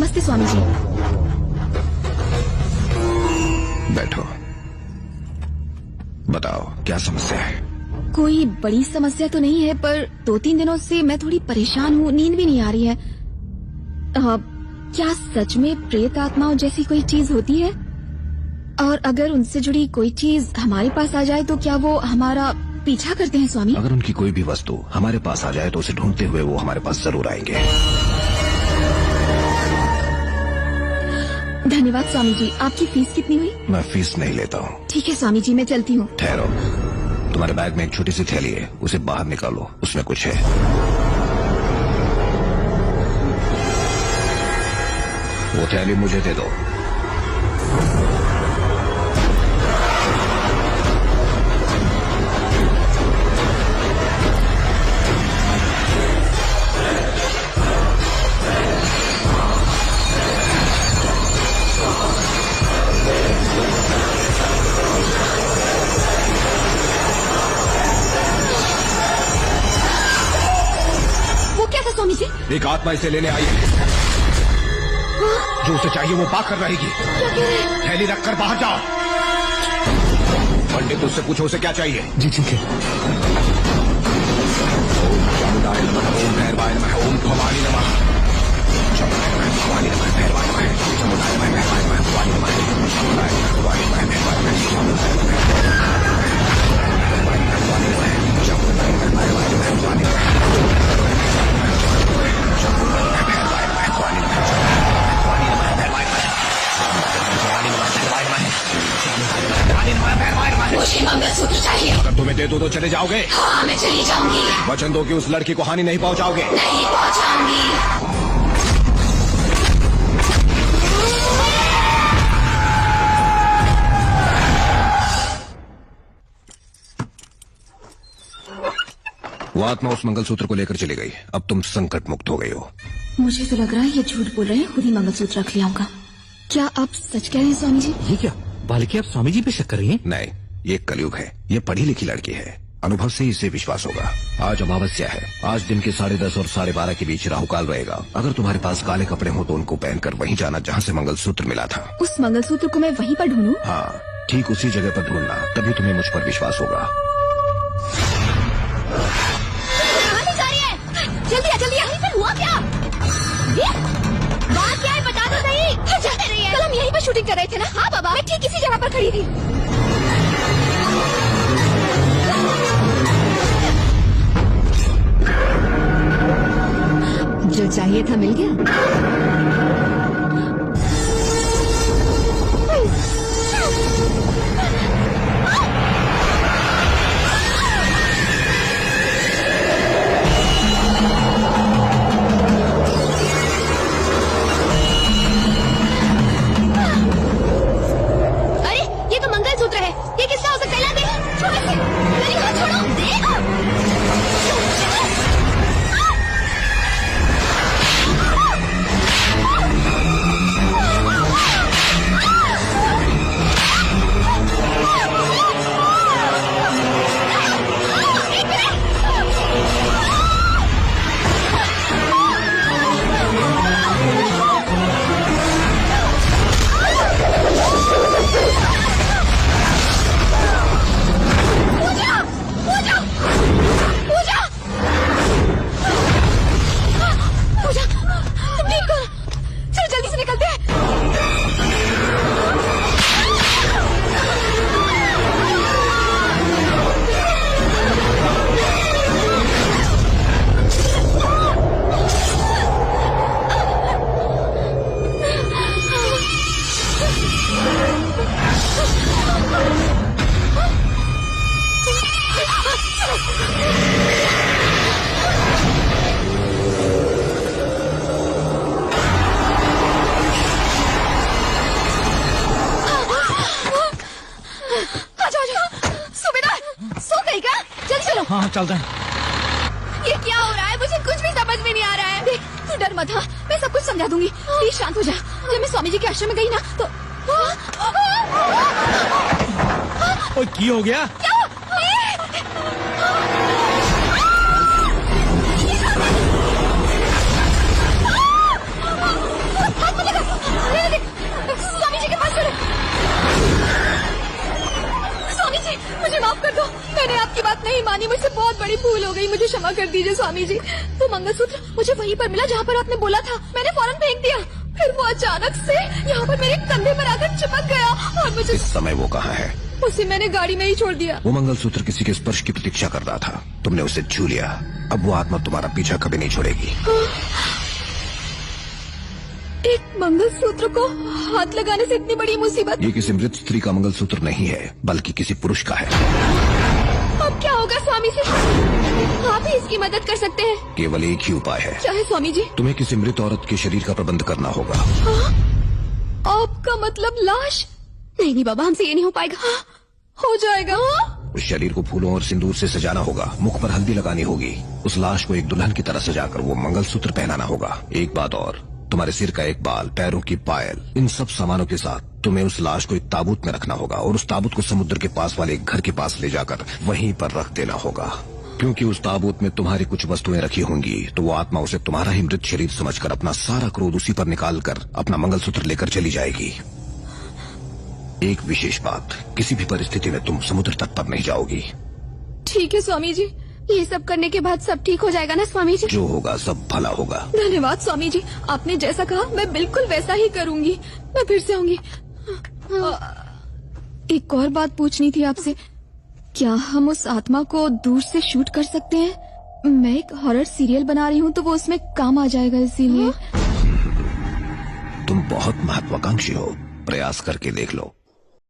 नमस्ते स्वामी जी। बैठो, बताओ क्या समस्या है? कोई बड़ी समस्या तो नहीं है, पर 2-3 दिनों से मैं थोड़ी परेशान हूँ, नींद भी नहीं आ रही है। क्या सच में प्रेत आत्माओं जैसी कोई चीज होती है? और अगर उनसे जुड़ी कोई चीज हमारे पास आ जाए तो क्या वो हमारा पीछा करते हैं स्वामी? अगर उनकी कोई भी वस्तु हमारे पास आ जाए तो उसे ढूंढते हुए वो हमारे पास जरूर आएंगे। धन्यवाद स्वामी जी। आपकी फीस कितनी हुई? मैं फीस नहीं लेता हूँ। ठीक है स्वामी जी, मैं चलती हूँ। ठहरो, तुम्हारे बैग में एक छोटी सी थैली है, उसे बाहर निकालो, उसमें कुछ है। वो थैली मुझे दे दो। स्वामी जी, एक आत्मा इसे लेने आई है। जो उसे चाहिए वो पाकर रहेगी। थैली रखकर बाहर जाओ। पंडित उससे पूछो उसे क्या चाहिए। जी ठीक है। ओम चामुंडाय नमः, ओम भैरवाय नमः, ओम भवानी नमः। चामुंडाय नमः, भवानी नमः, भैरवाय नमः, चामुंडाय नमः, भैरवाय नमः, भवानी नमः, चामुंडाय नमः, भवानी नमः, भैरवाय नमः, चामुंडाय नमः, भवानी नमः, भवानी नमः, चामुंडाय नमः, भैरवाय नमः, भवानी नमः। मुझे मंगलसूत्र चाहिए। अगर तुम्हें दे दो तो चले जाओगे? हाँ, मैं चली जाऊंगी। वचन दो कि उस लड़की को हानि नहीं पहुंचाओगे। नहीं पहुंचाऊंगी। वो आत्मा उस मंगलसूत्र को लेकर चली गई। अब तुम संकट मुक्त हो गई हो। मुझे तो लग रहा है ये झूठ बोल रहे हैं, खुद ही मंगलसूत्र रख लिया होगा। क्या आप सच कह रहे हैं स्वामी जी? ये क्या बालिका, आप स्वामी जी पे शक कर रही हैं? नहीं, ये कलयुग है। ये पढ़ी लिखी लड़की है, अनुभव से इसे विश्वास होगा। आज अमावस्या है। आज दिन के 10:30 और 12:30 के बीच राहुकाल रहेगा। अगर तुम्हारे पास काले कपड़े हो तो उनको पहनकर वहीं जाना जहाँ से मंगलसूत्र मिला था। उस मंगलसूत्र को मैं वहीं पर ढूंढूं? हाँ, ठीक उसी जगह पर ढूंढना, तभी तुम्हें मुझ पर विश्वास होगा। जल्दी आ, जल्दी आ। यहीं पर हुआ क्या? बात क्या है बता दो सही। जाते रही है। कल हम यहीं पर शूटिंग कर रहे थे ना? हाँ बाबा, मैं ठीक इसी जगह पर खड़ी थी। जो चाहिए था मिल गया। हाँ चलता है। ये क्या हो रहा है? मुझे कुछ भी समझ में नहीं आ रहा है। देख, तू डर मत। हाँ, मैं सब कुछ समझा दूंगी। प्लीज शांत हो जा। जब मैं स्वामी जी के आश्रम में गई ना तो ओए, की हो गया? हाथ बड़ी भूल हो गई, मुझे क्षमा कर दीजिए स्वामी जी। वो मंगलसूत्र मुझे वहीं पर मिला जहाँ पर आपने बोला था, मैंने फौरन फेंक दिया। फिर वो अचानक से यहाँ पर मेरे कंधे पर आकर चिपक गया और मुझे इस समय वो कहाँ है? उसे मैंने गाड़ी में ही छोड़ दिया। वो मंगलसूत्र किसी के स्पर्श की प्रतीक्षा कर रहा था, तुमने उसे छू लिया। अब वो आत्मा तुम्हारा पीछा कभी नहीं छोड़ेगी। एक मंगलसूत्र को हाथ लगाने से इतनी बड़ी मुसीबत। ये किसी मृत स्त्री का मंगलसूत्र नहीं है, बल्कि किसी पुरुष का है। अब क्या होगा स्वामी जी? आप ही इसकी मदद कर सकते हैं। केवल एक ही उपाय है। क्या है स्वामी जी? तुम्हें किसी मृत औरत के शरीर का प्रबंध करना होगा। आपका मतलब लाश? नहीं नहीं बाबा, हमसे ये नहीं हो पाएगा। हो जाएगा। उस शरीर को फूलों और सिंदूर से सजाना होगा, मुख पर हल्दी लगानी होगी, उस लाश को एक दुल्हन की तरह सजाकर वो मंगलसूत्र पहनाना होगा। एक बात और, तुम्हारे सिर का एक बाल, पैरों की पायल, इन सब सामानों के साथ तुम्हें उस लाश को एक ताबूत में रखना होगा और उस ताबूत को समुद्र के पास वाले एक घर के पास ले जाकर वहीं पर रख देना होगा। क्योंकि उस ताबूत में तुम्हारी कुछ वस्तुएं रखी होंगी, तो वो आत्मा उसे तुम्हारा ही मृत शरीर समझकर अपना सारा क्रोध उसी पर निकालकर अपना मंगलसूत्र लेकर चली जाएगी। एक विशेष बात, किसी भी परिस्थिति में तुम समुद्र तट पर नहीं जाओगी। ठीक है स्वामी जी, ये सब करने के बाद सब ठीक हो जाएगा ना स्वामी जी? जो होगा सब भला होगा। धन्यवाद स्वामी जी, आपने जैसा कहा मैं बिल्कुल वैसा ही करूंगी। मैं फिर से आऊंगी। एक और बात पूछनी थी आपसे, क्या हम उस आत्मा को दूर से शूट कर सकते हैं? मैं एक हॉरर सीरियल बना रही हूँ तो वो उसमें काम आ जाएगा, इसीलिए। तुम बहुत महत्वाकांक्षी हो, प्रयास करके देख लो।